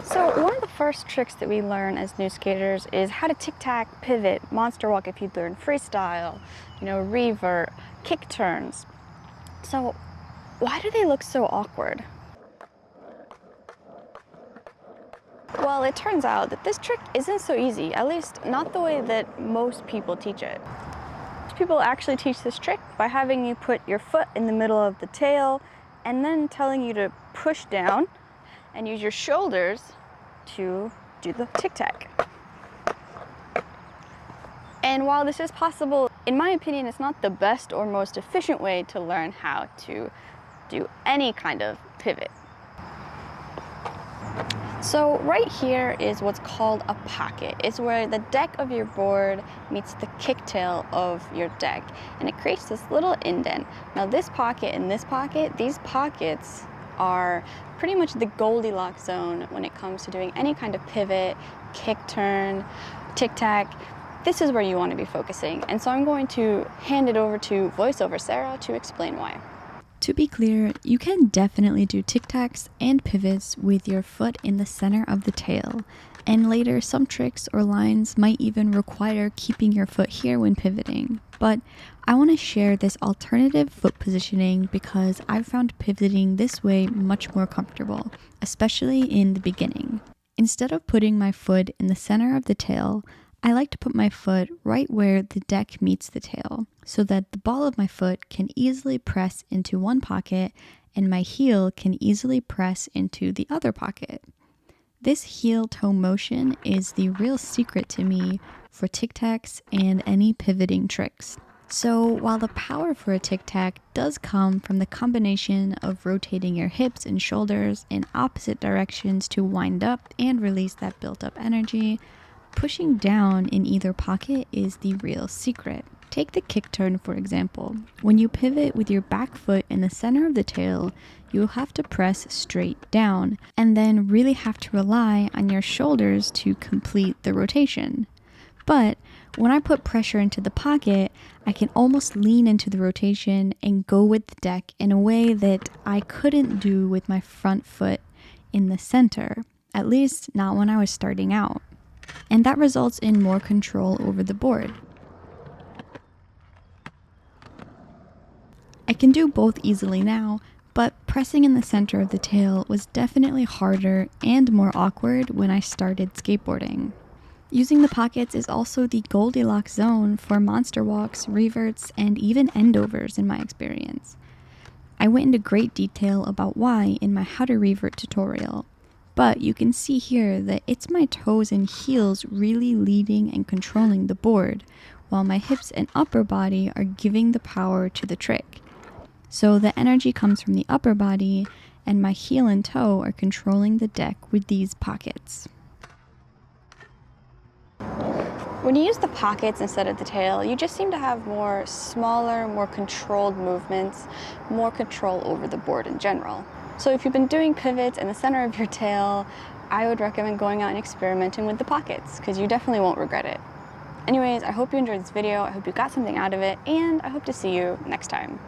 So one of the first tricks that we learn as new skaters is how to tic-tac, pivot, monster walk if you learn freestyle, revert, kick turns. So why do they look so awkward? Well, it turns out that this trick isn't so easy, at least not the way that most people teach it. Most people actually teach this trick by having you put your foot in the middle of the tail and then telling you to push down and use your shoulders to do the tic-tac. And while this is possible, in my opinion, it's not the best or most efficient way to learn how to do any kind of pivot. So right here is what's called a pocket. It's where the deck of your board meets the kicktail of your deck, and it creates this little indent. Now this pocket and this pocket, these pockets are pretty much the Goldilocks zone when it comes to doing any kind of pivot, kick turn, tic-tac. This is where you want to be focusing. And so I'm going to hand it over to voiceover Sarah to explain why. To be clear, you can definitely do tic-tacs and pivots with your foot in the center of the tail, and later some tricks or lines might even require keeping your foot here when pivoting. But I want to share this alternative foot positioning because I've found pivoting this way much more comfortable, especially in the beginning. Instead of putting my foot in the center of the tail, I like to put my foot right where the deck meets the tail, so that the ball of my foot can easily press into one pocket and my heel can easily press into the other pocket. This heel-toe motion is the real secret to me for tic-tacs and any pivoting tricks. So while the power for a tic-tac does come from the combination of rotating your hips and shoulders in opposite directions to wind up and release that built-up energy, pushing down in either pocket is the real secret. Take the kick turn, for example. When you pivot with your back foot in the center of the tail, you'll have to press straight down and then really have to rely on your shoulders to complete the rotation. But when I put pressure into the pocket, I can almost lean into the rotation and go with the deck in a way that I couldn't do with my front foot in the center, at least not when I was starting out. And that results in more control over the board. I can do both easily now, but pressing in the center of the tail was definitely harder and more awkward when I started skateboarding. Using the pockets is also the Goldilocks zone for monster walks, reverts, and even endovers in my experience. I went into great detail about why in my how to revert tutorial. But you can see here that it's my toes and heels really leading and controlling the board, while my hips and upper body are giving the power to the trick. So the energy comes from the upper body, and my heel and toe are controlling the deck with these pockets. When you use the pockets instead of the tail, you just seem to have more smaller, more controlled movements, more control over the board in general. So if you've been doing pivots in the center of your tail, I would recommend going out and experimenting with the pockets because you definitely won't regret it. Anyways, I hope you enjoyed this video, I hope you got something out of it, and I hope to see you next time.